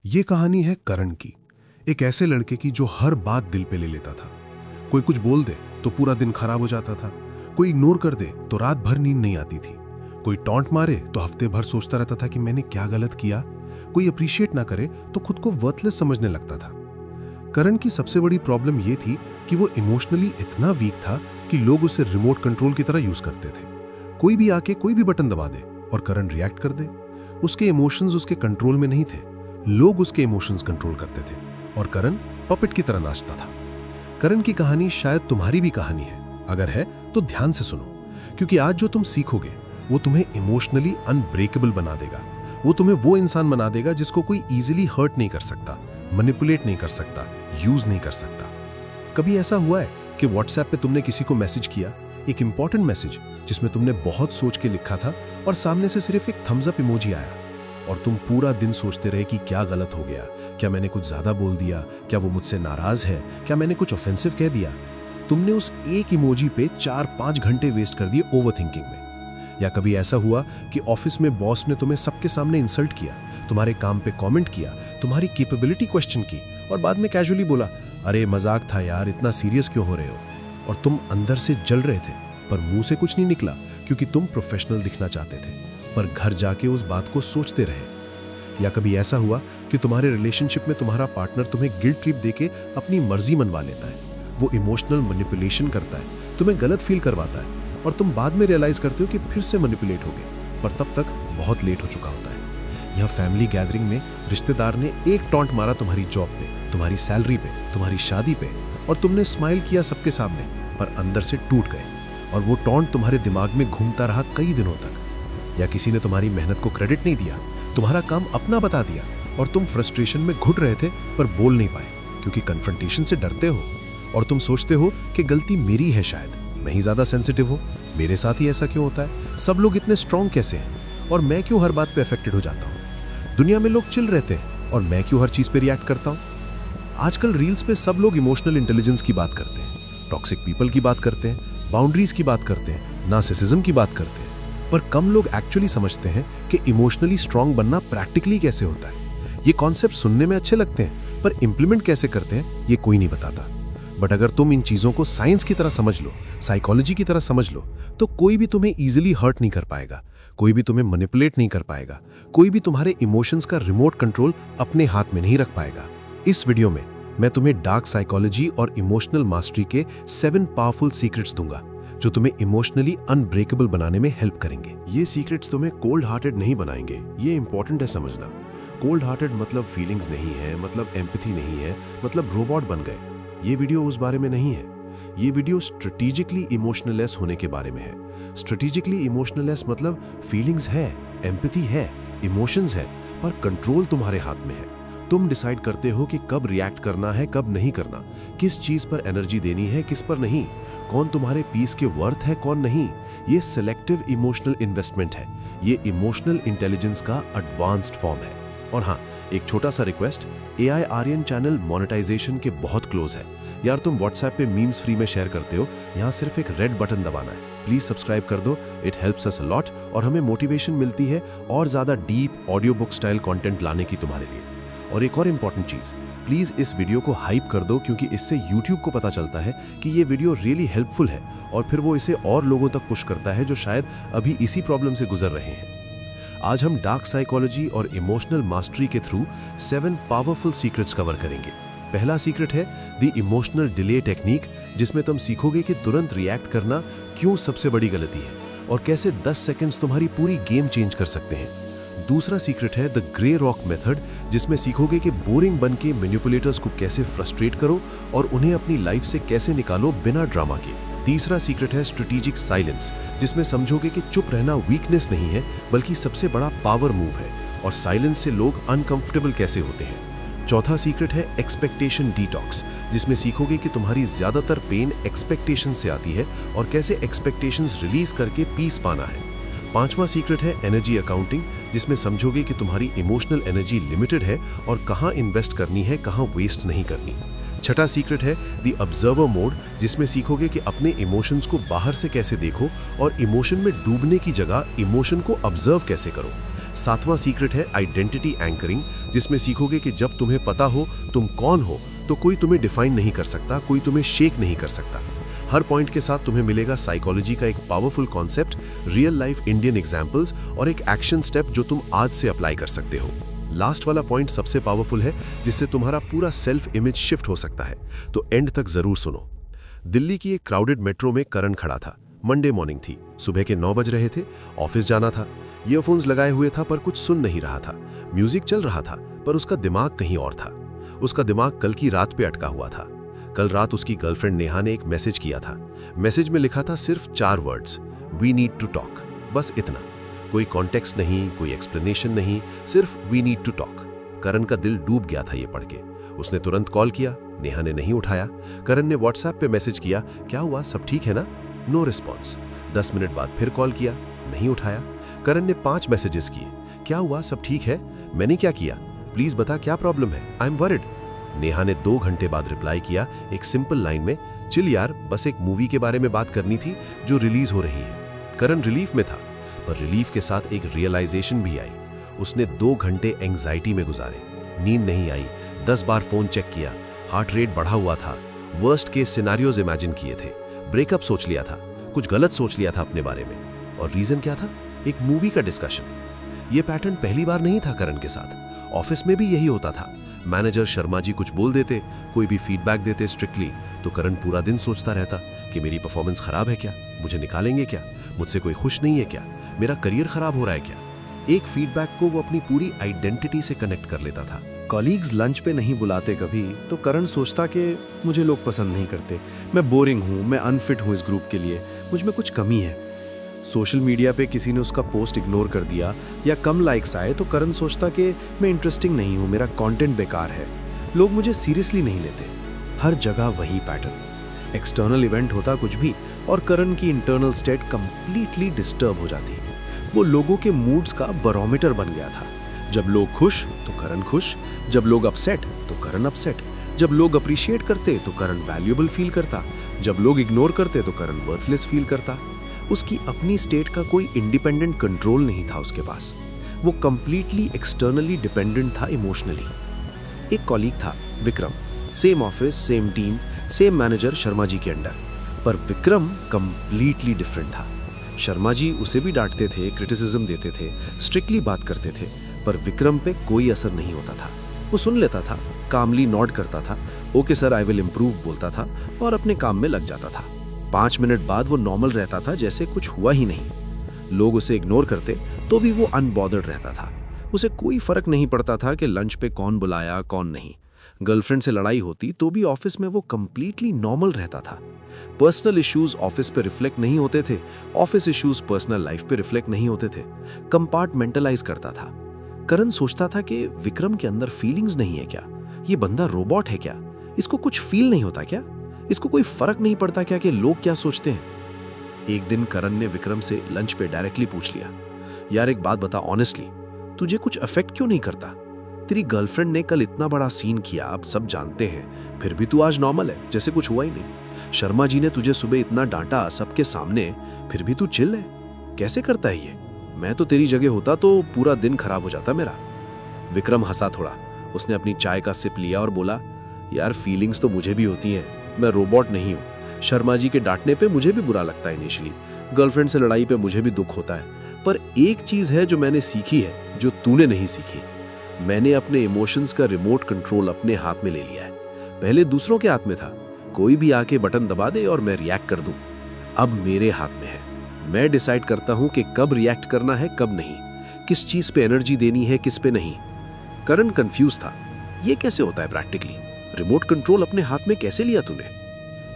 ये कहानी है करण की, एक ऐसे लड़के की जो हर बात दिल पे ले लेता था। कोई कुछ बोल दे तो पूरा दिन खराब हो जाता था, कोई इग्नोर कर दे तो रात भर नींद नहीं आती थी, कोई टॉन्ट मारे तो हफ्ते भर सोचता रहता था कि मैंने क्या गलत किया, कोई अप्रिशिएट ना करे तो खुद को वर्थलेस समझने लगता था। करण की सबसे बड़ी प्रॉब्लम यह थी कि वो इमोशनली इतना वीक था कि लोग उसे रिमोट कंट्रोल की तरह यूज करते थे। कोई भी आके कोई भी बटन दबा दे और करण रिएक्ट कर दे। उसके इमोशंस उसके कंट्रोल में नहीं थे, लोग उसके इमोशंस कंट्रोल करते थे और करण पपेट की तरह नाचता था। करण की कहानी शायद तुम्हारी भी कहानी है, अगर है तो ध्यान से सुनो, क्योंकि आज जो तुम सीखोगे वो तुम्हें इमोशनली अनब्रेकेबल बना देगा। वो तुम्हें वो इंसान बना देगा जिसको कोई इजीली हर्ट नहीं कर सकता, मैनिपुलेट नहीं कर सकता, यूज नहीं कर सकता। कभी ऐसा हुआ है कि व्हाट्सएप पे तुमने किसी को मैसेज किया, एक इंपॉर्टेंट मैसेज जिसमें तुमने बहुत सोच के लिखा था और सामने से सिर्फ एक थम्स अप इमोजी आया और तुम पूरा दिन सोचते रहे कि क्या गलत हो गया, क्या मैंने कुछ ज्यादा बोल दिया, क्या वो मुझसे नाराज है, क्या मैंने कुछ ऑफेंसिव कह दिया। तुमने उस एक इमोजी पे 4-5 घंटे वेस्ट कर दिए ओवरथिंकिंग में। या कभी ऐसा हुआ कि ऑफिस में बॉस ने तुम्हें सबके सामने इंसल्ट किया, तुम्हारे काम पे कमेंट किया, तुम्हारी कैपेबिलिटी क्वेश्चन की और बाद में कैजुअली बोला, अरे मजाक था यार, इतना सीरियस क्यों हो रहे हो। और तुम अंदर से जल रहे थे पर मुंह से कुछ नहीं निकला, क्योंकि तुम प्रोफेशनल दिखना चाहते थे, पर घर जाके उस बात को सोचते रहे। या कभी ऐसा हुआ कि तुम्हारे रिलेशनशिप में तुम्हारा पार्टनर तुम्हें गिल्ट ट्रिप देके अपनी मर्जी मनवा लेता है, वो इमोशनल मैनिपुलेशन करता है, तुम्हें गलत फील करवाता है और तुम बाद में रियलाइज करते हो कि फिर से मैनिपुलेट हो गए, पर तब तक बहुत लेट हो चुका होता है। यह फैमिली गैदरिंग में रिश्तेदार ने एक टॉन्ट मारा तुम्हारी जॉब पे, तुम्हारी सैलरी पे, तुम्हारी शादी पे, और तुमने स्माइल किया सबके सामने, पर अंदर से टूट गए और वो टॉन्ट तुम्हारे दिमाग में घूमता रहा कई दिनों तक। या किसी ने तुम्हारी मेहनत को क्रेडिट नहीं दिया, तुम्हारा काम अपना बता दिया और तुम फ्रस्ट्रेशन में घुट रहे थे पर बोल नहीं पाए, क्योंकि कन्फ्रंटेशन से डरते हो और तुम सोचते हो कि गलती मेरी है, शायद मैं ही ज्यादा सेंसिटिव हूं, मेरे साथ ही ऐसा क्यों होता है, सब लोग इतने स्ट्रांग कैसे हैं और मैं क्यों हर बात पे अफेक्टेड हो जाता हूं। दुनिया में लोग चिल रहते हैं और मैं क्यों हर चीज पे रिएक्ट करता हूं। आजकल रील्स पे सब लोग इमोशनल इंटेलिजेंस की बात करते हैं, टॉक्सिक पीपल की बात करते हैं, बाउंड्रीज की बात करते हैं, नार्सिसिज्म की बात करते हैं, पर कम लोग एक्चुअली समझते हैं कि इमोशनली स्ट्रांग बनना प्रैक्टिकली कैसे होता है। ये कॉन्सेप्ट सुनने में अच्छे लगते हैं पर इंप्लीमेंट कैसे करते हैं ये कोई नहीं बताता। बट अगर तुम इन चीजों को साइंस की तरह समझ लो, साइकोलॉजी की तरह समझ लो, तो कोई भी तुम्हें इजीली हर्ट नहीं कर पाएगा, कोई भी तुम्हें मैनिपुलेट नहीं कर पाएगा, कोई भी तुम्हारे इमोशंस का रिमोट कंट्रोल अपने हाथ में नहीं रख पाएगा। इस वीडियो में मैं तुम्हें डार्क साइकोलॉजी और इमोशनल मास्टरी के 7 पावरफुल सीक्रेट्स दूंगा जो तुम्हें इमोशनली अनब्रेकेबल बनाने में हेल्प करेंगे। ये सीक्रेट्स तुम्हें कोल्ड हार्टेड नहीं बनाएंगे, ये इंपॉर्टेंट है समझना। कोल्ड हार्टेड मतलब फीलिंग्स नहीं है, मतलब एम्पैथी नहीं है, मतलब रोबोट बन गए। ये वीडियो उस बारे में नहीं है। ये वीडियो स्ट्रेटेजिकली इमोशनलेस होने के बारे में है। स्ट्रेटेजिकली इमोशनलेस मतलब फीलिंग्स है, एम्पैथी है, इमोशंस है, पर कंट्रोल तुम्हारे हाथ में है। तुम डिसाइड करते हो कि कब रिएक्ट करना है, कब नहीं करना, किस चीज पर एनर्जी देनी है, किस पर नहीं, कौन तुम्हारे पीस के वर्थ है, कौन नहीं। ये सिलेक्टिव इमोशनल इन्वेस्टमेंट है, ये इमोशनल इंटेलिजेंस का एडवांस्ड फॉर्म है। और हाँ, एक छोटा सा request, AI Aryan channel monetization के बहुत क्लोज है यार। तुम व्हाट्सएप पे मीम्स फ्री में शेयर करते हो, यहाँ सिर्फ एक रेड बटन दबाना है, प्लीज सब्सक्राइब कर दो, it helps us a lot और हमें मोटिवेशन मिलती है और ज्यादा deep audio book style content लाने की तुम्हारे लिए। और एक और इंपॉर्टेंट चीज, प्लीज इस वीडियो को हाइप कर दो, क्योंकि इससे YouTube को पता चलता है कि ये वीडियो रियली हेल्पफुल है और फिर वो इसे और लोगों तक पुश करता है जो शायद अभी इसी प्रॉब्लम से गुजर रहे हैं। आज हम डार्क साइकोलॉजी और इमोशनल मास्टरी के थ्रू 7 पावरफुल सीक्रेट्स कवर करेंगे। पहला सीक्रेट है द इमोशनल डिले टेक्निक, जिसमें तुम सीखोगे कि तुरंत रिएक्ट करना क्यों सबसे बड़ी गलती है और कैसे 10 सेकंड्स तुम्हारी पूरी गेम चेंज कर सकते हैं। दूसरा सीक्रेट है द ग्रे रॉक मेथड, जिसमें सीखोगे कि बोरिंग बन के मैनिपुलेटर्स को कैसे फ्रस्ट्रेट करो और उन्हें अपनी लाइफ से कैसे निकालो बिना ड्रामा के। तीसरा सीक्रेट है स्ट्रेटेजिक साइलेंस, जिसमें समझोगे कि चुप रहना वीकनेस नहीं है बल्कि सबसे बड़ा पावर मूव है और साइलेंस से लोग अनकंफर्टेबल कैसे होते हैं। चौथा सीक्रेट है एक्सपेक्टेशन डिटॉक्स, जिसमें सीखोगे कि तुम्हारी ज्यादातर पेन एक्सपेक्टेशन से आती है और कैसे एक्सपेक्टेशंस रिलीज करके पीस पाना है। पांचवा सीक्रेट है एनर्जी अकाउंटिंग, जिसमें समझोगे कि तुम्हारी इमोशनल एनर्जी लिमिटेड है और कहां इन्वेस्ट करनी है, कहां वेस्ट नहीं करनी। छठा सीक्रेट है द ऑब्जर्वर मोड, जिसमें सीखोगे कि अपने इमोशंस को बाहर से कैसे देखो और इमोशन में डूबने की जगह इमोशन को ऑब्जर्व कैसे करो। 7वां सीक्रेट है आइडेंटिटी एंकरिंग, जिसमें सीखोगे कि जब तुम्हें पता हो तुम कौन हो तो कोई तुम्हें डिफाइन नहीं कर सकता, कोई तुम्हें शेक नहीं कर सकता। हर पॉइंट के साथ तुम्हें मिलेगा साइकोलॉजी का एक powerful concept, real life Indian examples और एक एक्शन स्टेप जो तुम आज से अप्लाई कर सकते हो। लास्ट वाला पॉइंट सबसे पावरफुल है, जिससे तुम्हारा पूरा सेल्फ इमेज शिफ्ट हो सकता है, तो एंड तक जरूर सुनो। दिल्ली की एक क्राउडेड मेट्रो में करण खड़ा था। मंडे मॉर्निंग थी, सुबह के 9 बज रहे थे, ऑफिस जाना था। ईयरफोन्स लगाए हुए था पर कुछ सुन नहीं रहा था। म्यूजिक चल रहा था पर उसका दिमाग कहीं और था। उसका दिमाग कल की रात पे अटका हुआ था। कल रात उसकी गर्लफ्रेंड नेहा ने एक मैसेज किया था। मैसेज में लिखा था सिर्फ 4 words, we need to talk, बस इतना। कोई कॉन्टेक्स्ट नहीं, कोई एक्सप्लेनेशन नहीं, सिर्फ we need to talk. Karan का दिल डूब गया था ये पढ़ के। उसने तुरंत कॉल किया, नेहा ने नहीं उठाया। करण ने व्हाट्सएप पे मैसेज किया, क्या हुआ, सब ठीक है ना? No response. 10 मिनट बाद फिर कॉल किया, नहीं उठाया। करण ने 5 मैसेजेस किए, क्या हुआ, सब ठीक है? मैंने क्या किया, प्लीज बता, क्या प्रॉब्लम है, आई एम वरिड। नेहा ने 2 घंटे बाद रिप्लाई किया एक सिंपल लाइन में, चिल यार, बस एक मूवी के बारे में बात करनी थी जो रिलीज हो रही है। करण रिलीफ में था, पर रिलीफ के साथ एक रियलाइजेशन भी आई। उसने 2 घंटे एंग्जाइटी में गुजारे, नींद नहीं आई, 10 बार फोन चेक किया, हार्ट रेट बढ़ा हुआ था, वर्स्ट केस सिनेरियोज इमेजिन किए थे, ब्रेकअप सोच लिया था, कुछ गलत सोच लिया था अपने बारे में। और रीजन क्या था? एक मूवी का डिस्कशन। ये पैटर्न पहली बार नहीं था करण के साथ, ऑफिस में भी यही होता था। मैनेजर शर्मा जी कुछ बोल देते, कोई भी फीडबैक देते स्ट्रिक्टली, तो करण पूरा दिन सोचता रहता कि मेरी परफॉर्मेंस खराब है क्या, मुझे निकालेंगे क्या, मुझसे कोई खुश नहीं है क्या, मेरा करियर खराब हो रहा है क्या। एक फीडबैक को वो अपनी पूरी आइडेंटिटी से कनेक्ट कर लेता था। कॉलीग्स लंच पे नहीं बुलाते कभी तो करण सोचता कि मुझे लोग पसंद नहीं करते, मैं बोरिंग हूँ, मैं अनफिट हूँ इस ग्रुप के लिए, मुझ में कुछ कमी है। सोशल मीडिया पे किसी ने उसका पोस्ट इग्नोर कर दिया या कम लाइक्स आए तो करण सोचता कि मैं इंटरेस्टिंग नहीं हूँ, मेरा कंटेंट बेकार है, लोग मुझे सीरियसली नहीं लेते। हर जगह वही पैटर्न। एक्सटर्नल इवेंट होता कुछ भी और करण की इंटरनल स्टेट कंप्लीटली डिस्टर्ब हो जाती। वो लोगों के मूड्स का बैरोमीटर बन गया था। जब लोग खुश तो करण खुश, जब लोग अपसेट तो करण अपसेट, जब लोग अप्रिशिएट करते तो करण वैल्यूएबल फील करता, जब लोग इग्नोर करते तो करण वर्थलेस फील करता। उसकी अपनी स्टेट का कोई इंडिपेंडेंट कंट्रोल नहीं था उसके पास। वो कंप्लीटली एक्सटर्नली डिपेंडेंट था इमोशनली। एक कॉलीग था Vikram, same office, same team, same manager Sharma ji के अंडर, पर विक्रम कंप्लीटली डिफरेंट था। शर्मा जी उसे भी डांटते थे, क्रिटिसिज्म देते थे, स्ट्रिक्टली बात करते थे, पर विक्रम पे कोई असर नहीं होता था। वो सुन लेता था, कामली नॉड करता था, okay sir I will improve बोलता था और अपने काम में लग जाता था। 5 मिनट बाद वो नॉर्मल रहता था, जैसे कुछ हुआ ही नहीं। लोग उसे इग्नोर करते तो भी वो अनबॉदर्ड रहता था। उसे कोई फर्क नहीं पड़ता था कि लंच पे कौन बुलाया कौन नहीं। गर्लफ्रेंड से लड़ाई होती तो भी ऑफिस में वो कंप्लीटली नॉर्मल रहता था। पर्सनल इश्यूज ऑफिस पे रिफ्लेक्ट नहीं होते थे, ऑफिस इश्यूज पर्सनल लाइफ पे रिफ्लेक्ट नहीं होते थे। कंपार्टमेंटलाइज करता था। करण सोचता था कि विक्रम के अंदर फीलिंग्स नहीं है क्या, ये बंदा रोबोट है क्या, इसको कुछ फील नहीं होता क्या, इसको कोई फर्क नहीं पड़ता क्या कि लोग क्या सोचते हैं। एक दिन करण ने विक्रम से लंच पे डायरेक्टली पूछ लिया, यार एक बात बता ऑनेस्टली, तुझे कुछ अफेक्ट क्यों नहीं करता? तेरी गर्लफ्रेंड ने कल इतना बड़ा सीन किया, अब सब जानते हैं, फिर भी तू आज नॉर्मल है, जैसे कुछ हुआ ही नहीं। शर्मा जी ने तुझे सुबह इतना डांटा सबके सामने, फिर भी तू चिल है, कैसे करता है ये? मैं तो तेरी जगह होता तो पूरा दिन खराब हो जाता मेरा। विक्रम हंसा थोड़ा, उसने अपनी चाय का सिप लिया और बोला, यार फीलिंग्स तो मुझे भी होती हैं, मैं रोबोट नहीं हूँ। शर्मा जी के डांटने पे मुझे भी बुरा लगता है इनिशियली, गर्लफ्रेंड से लड़ाई पे मुझे भी दुख होता है, पर एक चीज है जो मैंने सीखी है जो तूने नहीं सीखी। मैंने अपने इमोशंस का रिमोट कंट्रोल अपने हाथ में ले लिया है। पहले दूसरों के हाथ में था, कोई भी आके बटन दबा दे और मैं रिएक्ट कर दूं। अब मेरे हाथ में है, मैं डिसाइड करता हूं कि कब रिएक्ट करना है कब नहीं, किस चीज पे एनर्जी देनी है किस पे नहीं। करण कंफ्यूज था, ये कैसे होता है प्रैक्टिकली, रिमोट कंट्रोल अपने हाथ में कैसे लिया तूने?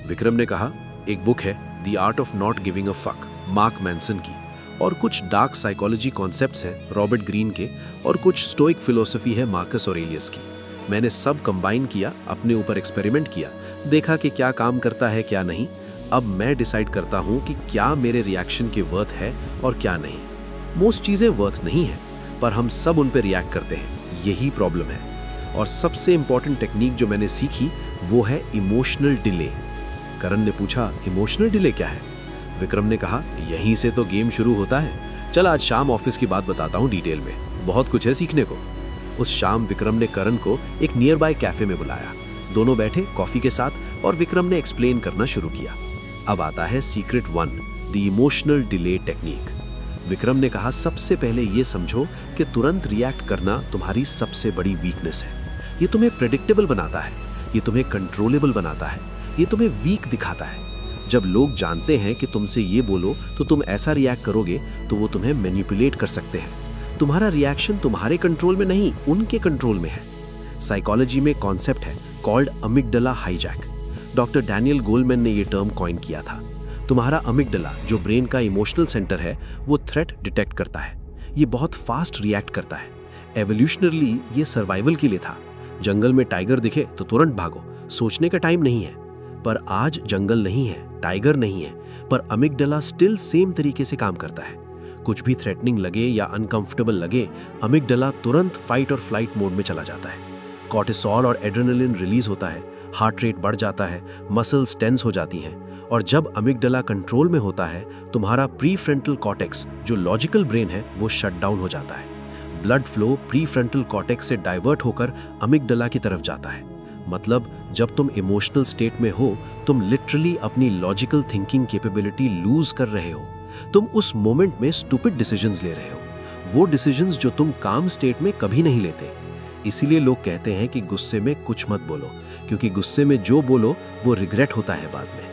विक्रम ने कहा, एक बुक है the art of not giving a fuck, mark Manson की, और कुछ डार्क साइकोलॉजी कॉन्सेप्ट्स हैं रॉबर्ट ग्रीन के, और कुछ स्टोइक फिलोसफी है मार्कस ऑरेलियस की। मैंने सब कंबाइन किया, अपने ऊपर एक्सपेरिमेंट किया, देखा कि क्या काम करता है क्या नहीं। अब मैं डिसाइड करता हूं कि क्या मेरे रिएक्शन के वर्थ है और क्या नहीं। मोस्ट चीजें वर्थ नहीं है, पर हम सब उन पे रिएक्ट करते हैं, यही प्रॉब्लम है। और सबसे इंपॉर्टेंट टेक्निक जो मैंने सीखी वो है इमोशनल डिले। करण ने पूछा, इमोशनल डिले क्या है? विक्रम ने कहा, यहीं से तो गेम शुरू होता है। चल आज शाम ऑफिस की बात बताता हूँ डिटेल में। बहुत कुछ है सीखने को। उस शाम विक्रम ने करण को एक नियर बाय कैफे में बुलाया। दोनों बैठे कॉफी के साथ और विक्रम ने एक्सप्लेन करना शुरू किया। अब आता है secret 1, the emotional delay technique. Vikram ने कहा, सबसे पहले ये समझो कि तुरंत रिएक्ट करना तुम्हारी सबसे बड़ी वीकनेस है। ये तुम्हें प्रेडिक्टेबल बनाता है, ये तुम्हें कंट्रोलेबल बनाता है, ये तुम्हें वीक दिखाता है। जब लोग जानते हैं कि तुमसे ये बोलो तो तुम ऐसा रिएक्ट करोगे, तो वो तुम्हें मैनिपुलेट कर सकते हैं। तुम्हारा रिएक्शन तुम्हारे कंट्रोल में नहीं, उनके कंट्रोल में है। साइकोलॉजी में कॉन्सेप्ट है called amygdala hijack. Doctor Daniel Goleman ने ये टर्म कॉइन किया था। तुम्हारा अमिगडाला, जो ब्रेन का इमोशनल सेंटर है, वो थ्रेट डिटेक्ट करता है। ये बहुत फास्ट रिएक्ट करता है। एवोल्यूशनरली ये सर्वाइवल के लिए था। जंगल में टाइगर दिखे तो तुरंत भागो, सोचने का टाइम नहीं है। पर आज जंगल नहीं है, टाइगर नहीं है, पर अमिगडाला स्टिल सेम तरीके से काम करता है। कुछ भी थ्रेटनिंग लगे या अनकंफर्टेबल लगे, अमिगडाला तुरंत फाइट और फ्लाइट मोड में चला जाता है। कॉर्टिसोल और एड्रेनलिन रिलीज होता है, हार्ट रेट बढ़ जाता है, मसल्स टेंस हो जाती हैं। और जब अमिगडाला कंट्रोल में होता है, तुम्हारा प्रीफ्रंटल कॉर्टेक्स, जो लॉजिकल ब्रेन है, वो शट डाउन हो जाता है। ब्लड फ्लो प्रीफ्रंटल कॉर्टेक्स से डाइवर्ट होकर अमिगडाला की तरफ जाता है। मतलब जब तुम इमोशनल स्टेट में हो, तुम लिटरली अपनी लॉजिकल थिंकिंग कैपेबिलिटी लूज कर रहे हो। तुम उस मोमेंट में स्टूपिड डिसीजंस ले रहे हो, वो डिसीजंस जो तुम काम स्टेट में कभी नहीं लेते। इसीलिए लोग कहते हैं कि गुस्से में कुछ मत बोलो, क्योंकि गुस्से में जो बोलो वो रिग्रेट होता है बाद में।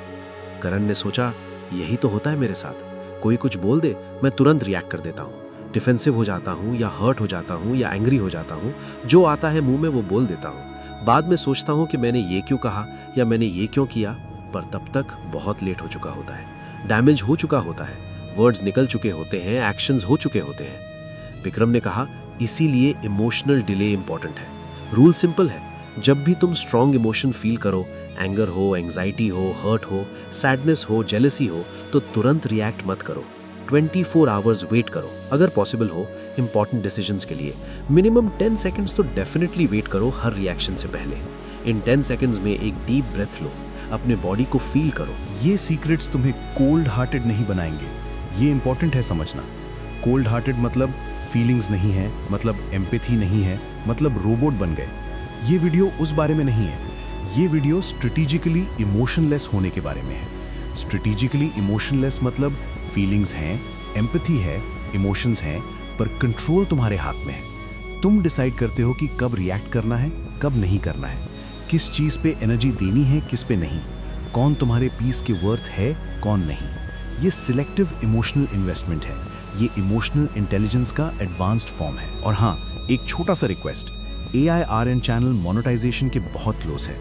करण ने सोचा, यही तो होता है मेरे साथ। कोई कुछ बोल दे, मैं तुरंत रिएक्ट कर देता हूँ, डिफेंसिव हो जाता हूँ या हर्ट हो जाता हूँ या एंग्री हो जाता हूँ। जो आता है मुंह में वो बोल देता हूँ। बाद में सोचता हूँ कि मैंने ये क्यों कहा या मैंने ये क्यों किया, पर तब तक बहुत लेट हो चुका होता है। डैमेज हो चुका होता है, वर्ड्स निकल चुके होते हैं, एक्शंस हो चुके होते हैं। विक्रम ने कहा, इसीलिए इमोशनल डिले इंपॉर्टेंट है। रूल सिंपल है, जब भी तुम स्ट्रॉन्ग इमोशन फील करो, एंगर हो, एंग्जाइटी हो, हर्ट हो, सैडनेस हो, जेलसी हो, तो तुरंत रिएक्ट मत करो। 24 आवर्स वेट करो। अगर पॉसिबल हो इंपॉर्टेंट डिसीजंस के लिए मिनिमम 10 सेकंड्स तो डेफिनेटली वेट करो हर रिएक्शन से पहले। इन 10 सेकंड्स में एक डीप ब्रेथ लो, अपने बॉडी को फील करो। ये सीक्रेट्स तुम्हें कोल्ड हार्टेड नहीं बनाएंगे, ये इंपॉर्टेंट है समझना। कोल्ड हार्टेड मतलब फीलिंग्स नहीं है, मतलब एम्पैथी नहीं है, मतलब रोबोट बन गए। ये वीडियो उस बारे में नहीं है, ये वीडियो स्ट्रेटेजिकली इमोशनलेस होने के बारे में है। स्ट्रेटेजिकली इमोशनलेस मतलब फीलिंग्स हैं, एम्पैथी है, इमोशंस हैं, पर कंट्रोल तुम्हारे हाथ में है। तुम डिसाइड करते हो कि कब रिएक्ट करना है, कब नहीं करना है, किस चीज पे एनर्जी देनी है, किस पे नहीं, कौन तुम्हारे पीस के वर्थ है, कौन नहीं। ये सिलेक्टिव इमोशनल इन्वेस्टमेंट है, ये इमोशनल इंटेलिजेंस का एडवांस्ड फॉर्म है। और हाँ, एक छोटा सा रिक्वेस्ट, AIRN चैनल मोनेटाइजेशन के बहुत क्लोज है।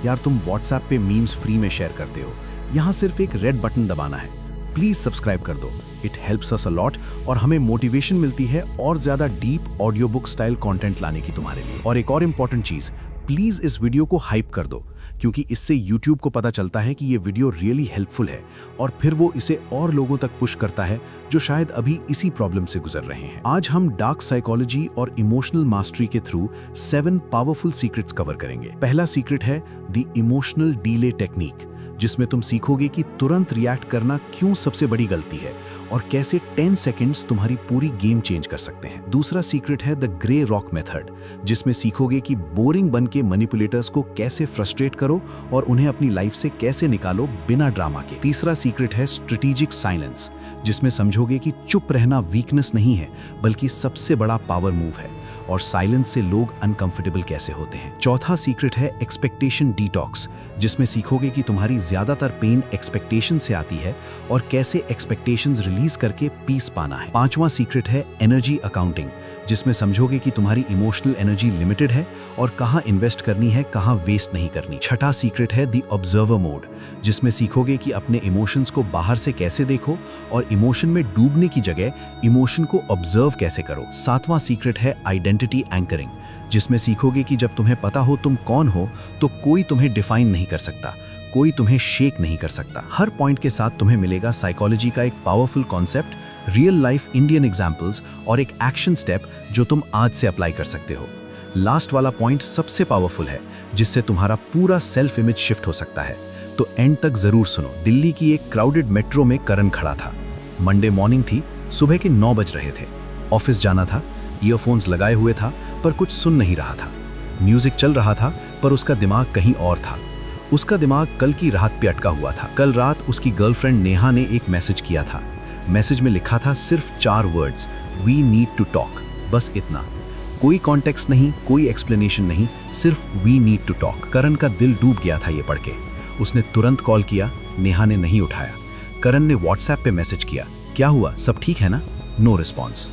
यार तुम व्हाट्सएप पे मीम्स फ्री में शेयर करते हो, यहाँ सिर्फ एक रेड बटन दबाना है, प्लीज सब्सक्राइब कर दो। It helps us a lot और हमें मोटिवेशन मिलती है और ज्यादा deep audio book style content लाने की तुम्हारे लिए। और एक और इम्पॉर्टेंट चीज, प्लीज इस वीडियो को हाइप कर दो, क्योंकि इससे YouTube को पता चलता है कि ये वीडियो रियली हेल्पफुल है और फिर वो इसे और लोगों तक पुश करता है जो शायद अभी इसी प्रॉब्लम से गुजर रहे हैं। आज हम डार्क साइकोलॉजी और इमोशनल मास्टरी के थ्रू 7 पावरफुल सीक्रेट्स कवर करेंगे। पहला सीक्रेट है द इमोशनल डिले टेक्निक, जिसमें तुम सीखोगे कि तुरंत रिएक्ट करना क्यों सबसे बड़ी गलती है और कैसे 10 सेकंड्स तुम्हारी पूरी गेम चेंज कर सकते हैं। दूसरा सीक्रेट है द ग्रे रॉक मेथड, जिसमें सीखोगे कि बोरिंग बन के मैनिपुलेटर्स को कैसे फ्रस्ट्रेट करो और उन्हें अपनी लाइफ से कैसे निकालो बिना ड्रामा के। तीसरा सीक्रेट है स्ट्रेटेजिक साइलेंस, जिसमें समझोगे कि चुप रहना वीकनेस नहीं है बल्कि सबसे बड़ा पावर मूव है और साइलेंस से लोग अनकंफर्टेबल कैसे होते हैं। चौथा सीक्रेट है एक्सपेक्टेशन डिटॉक्स, जिसमें सीखोगे कि तुम्हारी ज्यादातर पेन एक्सपेक्टेशन से आती है और कैसे एक्सपेक्टेशंस रिलीज करके पीस पाना है। पांचवा सीक्रेट है एनर्जी अकाउंटिंग, जिसमें समझोगे कि तुम्हारी इमोशनल एनर्जी लिमिटेड है और कहाँ इन्वेस्ट करनी है, कहाँ वेस्ट नहीं करनी। छठा सीक्रेट है द ऑब्जर्वर मोड, जिसमें सीखोगे कि अपने इमोशंस को बाहर से कैसे देखो और इमोशन में डूबने की जगह इमोशन को ऑब्जर्व कैसे करो। सातवां सीक्रेट है आइडेंटिटी एंकरिंग, जिसमें सीखोगे कि जब तुम्हें पता हो तुम कौन हो तो कोई तुम्हें डिफाइन नहीं कर सकता, कोई तुम्हें शेक नहीं कर सकता। हर पॉइंट के साथ तुम्हें मिलेगा साइकोलॉजी का एक powerful concept, real life Indian examples और एक एक्शन स्टेप जो तुम आज से अप्लाई कर सकते हो। लास्ट वाला पॉइंट सबसे पावरफुल है, जिससे तुम्हारा पूरा सेल्फ इमेज शिफ्ट हो सकता है, तो एंड तक जरूर सुनो। दिल्ली की एक क्राउडेड मेट्रो में करण खड़ा था। मंडे मॉर्निंग थी, सुबह के 9 बज रहे थे। ऑफिस जाना था, ईयरफोन्स लगाए हुए था पर कुछ सुन नहीं रहा था। म्यूजिक चल रहा था पर उसका दिमाग कहीं और था। उसका दिमाग कल की रात पे अटका हुआ था। कल रात उसकी गर्लफ्रेंड नेहा ने एक मैसेज किया था। मैसेज में लिखा था सिर्फ 4 words, we need to talk, बस इतना। कोई कॉन्टेक्स्ट नहीं, कोई एक्सप्लेनेशन नहीं, सिर्फ we need to talk. Karan का दिल डूब गया था ये पढ़ के। उसने तुरंत कॉल किया, नेहा ने नहीं उठाया। करण ने व्हाट्सएप पे मैसेज किया, क्या हुआ, सब ठीक है ना? No response.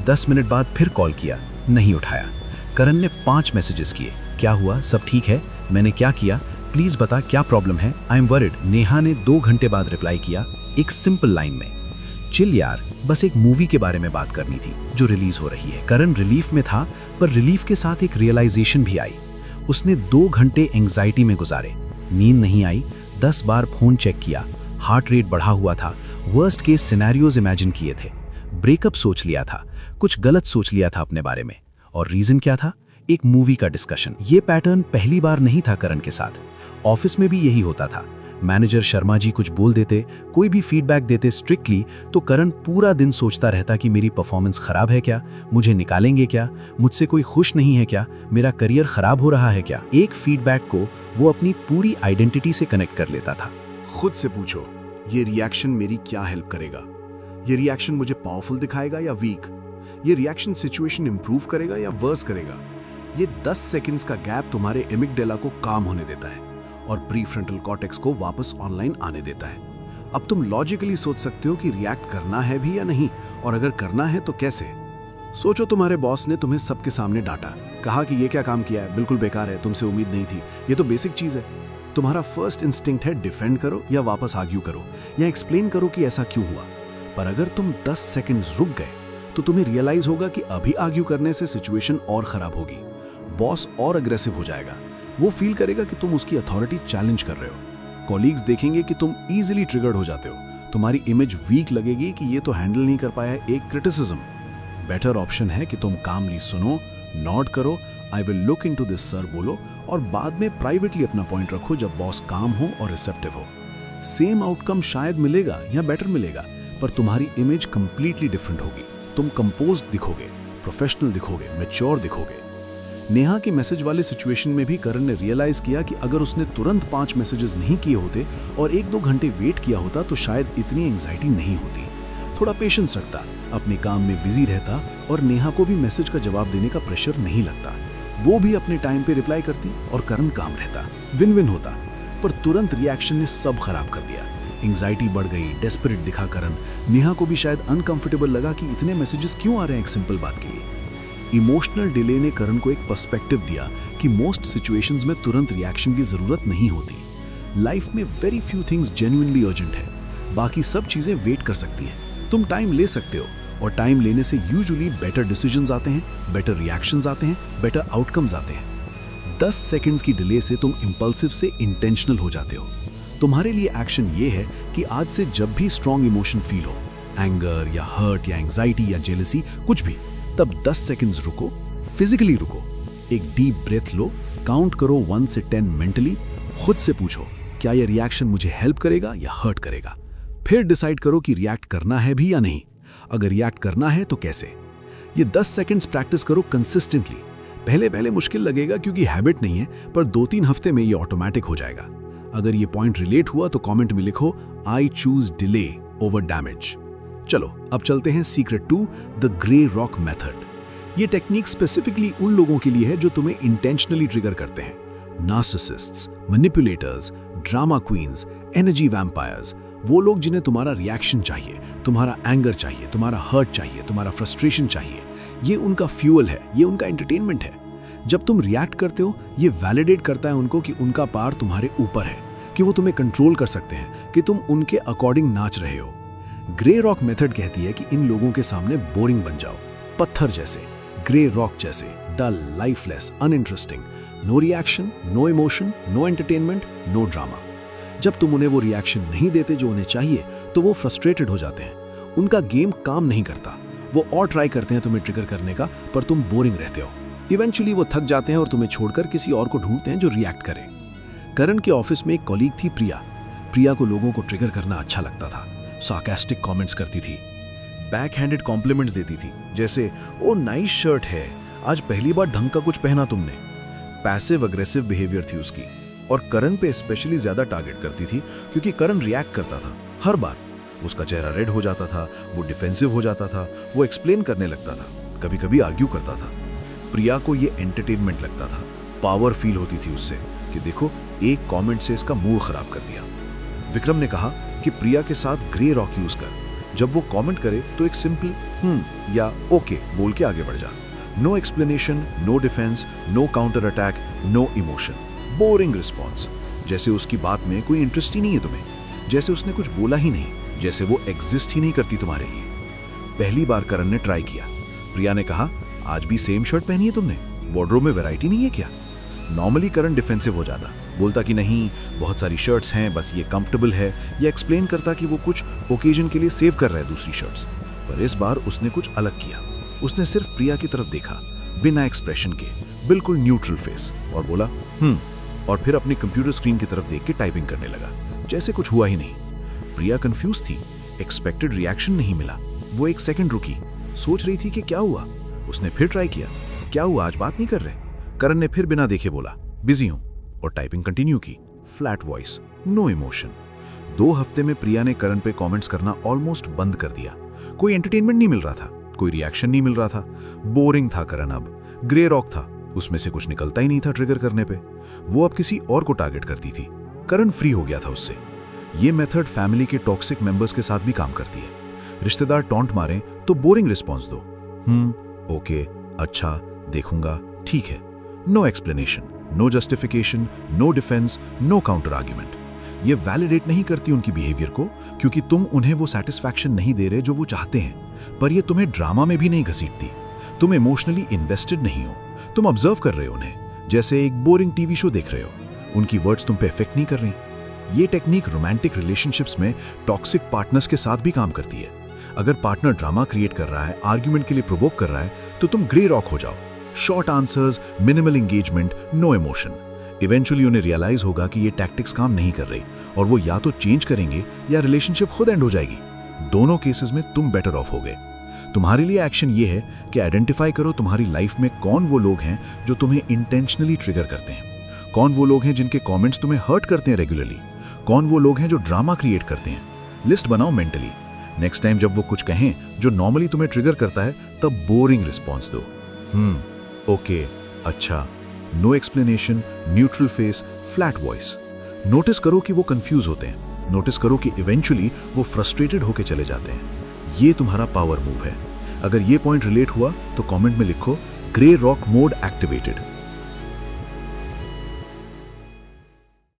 10 मिनट बाद फिर कॉल किया, नहीं उठाया। करण ने 5 मैसेजेस किए, क्या हुआ, सब ठीक है, मैंने क्या किया, प्लीज बता क्या प्रॉब्लम है, आई एम वरिड। नेहा ने 2 घंटे बाद रिप्लाई किया एक सिंपल लाइन में, चिल यार, बस एक मूवी के बारे में बात करनी थी जो रिलीज हो रही है। करण रिलीफ में था पर रिलीफ के साथ एक रियलाइजेशन भी आई। उसने 2 घंटे एंजाइटी में गुजारे, नींद नहीं आई, 10 बार फोन चेक किया, हार्ट रेट बढ़ा हुआ था, वर्स्ट केस सिनेरियोज इमेजिन किए थे, ब्रेकअप सोच लिया था, कुछ गलत सोच लिया था अपने बारे में। और रीजन क्या था? एक मूवी का डिस्कशन। ये पैटर्न पहली बार नहीं था करण के साथ। ऑफिस में भी यही होता था। मैनेजर शर्मा जी कुछ बोल देते, कोई भी फीडबैक देते स्ट्रिक्टली, तो करण पूरा दिन सोचता रहता कि मेरी परफॉर्मेंस खराब है क्या, मुझे निकालेंगे क्या, मुझसे कोई खुश नहीं है क्या, मेरा करियर खराब हो रहा है क्या। एक फीडबैक को वो अपनी पूरी आइडेंटिटी से कनेक्ट कर लेता था। खुद से पूछो, ये रिएक्शन मेरी क्या हेल्प करेगा? ये रिएक्शन मुझे पावरफुल दिखाएगा या वीक? ये रिएक्शन सिचुएशन इंप्रूव करेगा या वर्स करेगा? ये 10 सेकंड्स का गैप तुम्हारे एमिगडाला को काम होने देता है और प्रीफ्रंटल कॉर्टेक्स को वापस ऑनलाइन आने देता है। अब तुम लॉजिकली सोच सकते हो कि रिएक्ट करना है भी या नहीं, और अगर करना है तो कैसे। सोचो तुम्हारे बॉस ने तुम्हें सबके सामने डांटा, कहा कि ये क्या काम किया है, बिल्कुल बेकार है, तुमसे उम्मीद नहीं थी। ये तो बेसिक चीज है। तुम्हारा फर्स्ट इंस्टिंक्ट है डिफेंड करो या वापस आर्ग्यू करो या एक्सप्लेन करो कि ऐसा क्यों हुआ। पर अगर तुम 10 सेकंड्स रुक गए तो तुम्हें रियलाइज होगा कि अभी आर्ग्यू करने से सिचुएशन और खराब होगी, बॉस और अग्रेसिव हो जाएगा, वो फील करेगा कि तुम उसकी अथॉरिटी चैलेंज कर रहे हो, कॉलीग्स देखेंगे कि तुम इजीली ट्रिगर्ड हो जाते हो, तुम्हारी इमेज वीक लगेगी कि ये तो हैंडल नहीं कर पाया है एक क्रिटिसिज्म। बेटर ऑप्शन है कि तुम कामली सुनो, नॉट करो, I will look into this sir बोलो, और बाद में प्राइवेटली अपना पॉइंट रखो जब बॉस काम हो और रिसेप्टिव हो। सेम आउटकम शायद मिलेगा या बेटर मिलेगा, पर तुम्हारी इमेज कंप्लीटली डिफरेंट होगी। तुम कंपोज्ड दिखोगे, प्रोफेशनल दिखोगे, मैच्योर दिखोगे। नेहा के मैसेज वाले सिचुएशन में भी करण ने रियलाइज किया कि अगर उसने तुरंत 5 मैसेजेस नहीं किए होते और 1-2 घंटे वेट किया होता तो शायद इतनी एंजाइटी नहीं होती। थोड़ा पेशेंस रखता, अपने काम में बिजी रहता और नेहा को भी मैसेज का जवाब देने का प्रेशर नहीं लगता। वो भी अपने टाइम पे रिप्लाई करती और करण काम रहता, विन विन होता। पर तुरंत रिएक्शन ने सब खराब कर दिया। एंजाइटी बढ़ गई, डेस्परेट दिखा करण। नेहा को भी शायद अनकंफर्टेबल लगा कि इतने मैसेजेस क्यों आ रहे हैं एक सिंपल बात के लिए। इमोशनल डिले ने करण को एक पर्सपेक्टिव दिया कि मोस्ट सिचुएशंस में तुरंत रिएक्शन की जरूरत नहीं होती। लाइफ में very few things genuinely urgent है, बाकी सब चीजें वेट कर सकती हैं। तुम टाइम ले सकते हो और टाइम लेने से यूजुअली बेटर डिसीजंस आते हैं, बेटर रिएक्शंस आते हैं, बेटर आउटकम्स आते हैं। 10 सेकंड्स की डिले से तुम इंपल्सिव से इंटेंशनल हो जाते हो। तुम्हारे लिए एक्शन ये है कि आज से जब भी स्ट्रॉन्ग इमोशन फील हो, एंगर या हर्ट या एंजाइटी या जेलसी, कुछ भी, तब 10 सेकंड्स रुको, फिजिकली रुको, एक डीप ब्रेथ लो, काउंट करो 1 से 10 मेंटली, खुद से पूछो क्या यह रिएक्शन मुझे हेल्प करेगा या हर्ट करेगा। फिर डिसाइड करो कि रिएक्ट करना है भी या नहीं। अगर रिएक्ट करना है तो कैसे। ये 10 सेकंड्स प्रैक्टिस करो कंसिस्टेंटली। पहले पहले मुश्किल लगेगा क्योंकि हैबिट नहीं है, पर 2-3 हफ्ते में ये ऑटोमेटिक हो जाएगा। अगर ये पॉइंट रिलेट हुआ तो कमेंट में लिखो I choose delay over damage. चलो अब चलते हैं secret to the grey rock method. ये टेक्निक स्पेसिफिकली उन लोगों के लिए है जो तुम्हें इंटेंशनली ट्रिगर करते हैं। Narcissists, manipulators, drama queens, energy vampires, वो लोग जिन्हें तुम्हारा रिएक्शन चाहिए, तुम्हारा एंगर चाहिए, तुम्हारा हर्ट चाहिए, तुम्हारा फ्रस्ट्रेशन चाहिए। ये उनका फ्यूल है, ये उनका एंटरटेनमेंट है। जब तुम रिएक्ट करते हो, ये वैलिडेट करता है उनको कि उनका पार तुम्हारे ऊपर है, कि वो तुम्हें कंट्रोल कर सकते हैं, कि तुम उनके अकॉर्डिंग नाच रहे हो। ग्रे रॉक मेथड कहती है कि इन लोगों के सामने बोरिंग बन जाओ, पत्थर जैसे, ग्रे रॉक जैसे, dull, lifeless, uninteresting, no reaction, no emotion, no entertainment, no drama. जब तुम उन्हें वो रिएक्शन नहीं देते जो उन्हें चाहिए तो वो फ्रस्ट्रेटेड हो जाते हैं, उनका गेम काम नहीं करता। वो और ट्राई करते हैं तुम्हें ट्रिगर करने का, पर तुम बोरिंग रहते हो। इवेंचुअली वो थक जाते हैं और तुम्हें छोड़कर किसी और को ढूंढते हैं जो रिएक्ट करे। करण के ऑफिस में एक कॉलीग थी प्रिया। प्रिया को लोगों को ट्रिगर करना अच्छा लगता था, सार्कास्टिक कमेंट्स करती थी। बैक हैंडेड कॉम्प्लीमेंट्स देती थी, जैसे ओ नाइस शर्ट है, आज पहली बार ढंग का कुछ पहना तुमने। पैसिव अग्रेसिव बिहेवियर थी उसकी, और करण पे स्पेशली ज्यादा टारगेट करती थी क्योंकि करण रिएक्ट करता था हर बार। उसका चेहरा रेड हो जाता था, वो डिफेंसिव हो जाता था, वो एक्सप्लेन करने लगता था, कभी कभी आर्ग्यू करता था। प्रिया को ये एंटरटेनमेंट लगता था, पावर फील होती थी उससे कि देखो एक कमेंट से इसका मूड खराब कर दिया। विक्रम ने कहा कि प्रिया के साथ ग्रे रॉक यूज कर, जब वो कमेंट करे तो एक सिंपल या ओके बोल के आगे बढ़ जा। No explanation, no defence, no counter attack, no emotion, boring response, जैसे उसकी बात में कोई इंटरेस्ट ही नहीं है तुम्हें, जैसे उसने कुछ बोला ही नहीं, जैसे वो एग्जिस्ट ही नहीं करती तुम्हारे लिए। पहली बार करण ने ट्राई किया। प्रिया ने कहा आज भी सेम शर्ट पहनी है तुमने, वार्डरोब में वैरायटी नहीं है क्या? नॉर्मली करण डिफेंसिव हो जाता, बोलता कि नहीं बहुत सारी शर्ट्स हैं, बस ये कंफर्टेबल है, या एक्सप्लेन करता कि वो कुछ ओकेजन के लिए सेव कर रहा है दूसरी शर्ट्स। पर इस बार उसने कुछ अलग किया। उसने सिर्फ प्रिया की तरफ देखा, बिना एक्सप्रेशन के, बिल्कुल न्यूट्रल फेस, और बोला और फिर अपनी कंप्यूटर स्क्रीन की तरफ देख के टाइपिंग करने लगा, जैसे कुछ हुआ ही नहीं। प्रिया कंफ्यूज थी, एक्सपेक्टेड रिएक्शन नहीं मिला। वो एक सेकंड रुकी, सोच रही थी कि क्या हुआ। उसने फिर ट्राई किया, क्या हुआ आज बात नहीं कर रहे? करण ने फिर बिना देखे बोला बिजी हूं, और टाइपिंग कंटिन्यू की, फ्लैट वॉइस, नो इमोशन। 2 हफ्ते में प्रिया ने करण पे कमेंट्स करना ऑलमोस्ट बंद कर दिया। कोई एंटरटेनमेंट नहीं मिल रहा था, कोई रिएक्शन नहीं मिल रहा था, बोरिंग था करण। अब ग्रे रॉक था, उसमें से कुछ निकलता ही नहीं था ट्रिगर करने पे। वो अब किसी और को टारगेट करती थी। करण फ्री हो गया था उससे। ये मेथड फैमिली के टॉक्सिक मेंबर्स के साथ भी काम करती है। रिश्तेदार टॉन्ट मारें तो बोरिंग रिस्पॉन्स दो, ओके, अच्छा, देखूंगा, ठीक है। No explanation, no justification, no defence, no counter argument. ये वैलिडेट नहीं करती उनकी बिहेवियर को, क्योंकि तुम उन्हें वो सेटिस्फैक्शन नहीं दे रहे जो वो चाहते हैं। पर ये तुम्हें ड्रामा में भी नहीं घसीटती। तुम इमोशनली इन्वेस्टेड नहीं हो, तुम ऑब्जर्व कर रहे हो उन्हें, जैसे एक बोरिंग टीवी शो देख रहे हो। उनकी वर्ड्स तुम पे इफेक्ट नहीं कर रही। ये टेक्निक रोमांटिक रिलेशनशिप्स में टॉक्सिक पार्टनर्स के साथ भी काम करती है। अगर पार्टनर ड्रामा क्रिएट कर रहा है, आर्ग्यूमेंट के लिए प्रोवोक कर रहा है, तो तुम ग्रे रॉक हो जाओ। Short answers, minimal engagement, no emotion. Eventually उन्हें रियलाइज होगा कि ये टैक्टिक्स काम नहीं कर रही, और वो या तो चेंज करेंगे या रिलेशनशिप खुद एंड हो जाएगी। दोनों केसेस में तुम बेटर ऑफ हो गए। तुम्हारे लिए एक्शन ये है कि आइडेंटिफाई करो तुम्हारी लाइफ में कौन वो लोग हैं जो तुम्हें इंटेंशनली ट्रिगर करते हैं, कौन वो लोग हैं जिनके कमेंट्स तुम्हें हर्ट करते हैं रेगुलरली, कौन वो लोग हैं जो ड्रामा क्रिएट करते हैं। लिस्ट बनाओ मेंटली। नेक्स्ट टाइम जब वो कुछ कहें जो नॉर्मली तुम्हें ट्रिगर करता है, तब बोरिंग रिस्पॉन्स दो, ओके, अच्छा, no explanation, neutral face, flat voice. Notice करो कि वो कंफ्यूज होते हैं, नोटिस करो कि इवेंचुअली वो फ्रस्ट्रेटेड होके चले जाते हैं। ये तुम्हारा पावर मूव है। अगर ये पॉइंट रिलेट हुआ तो कमेंट में लिखो ग्रे रॉक मोड एक्टिवेटेड।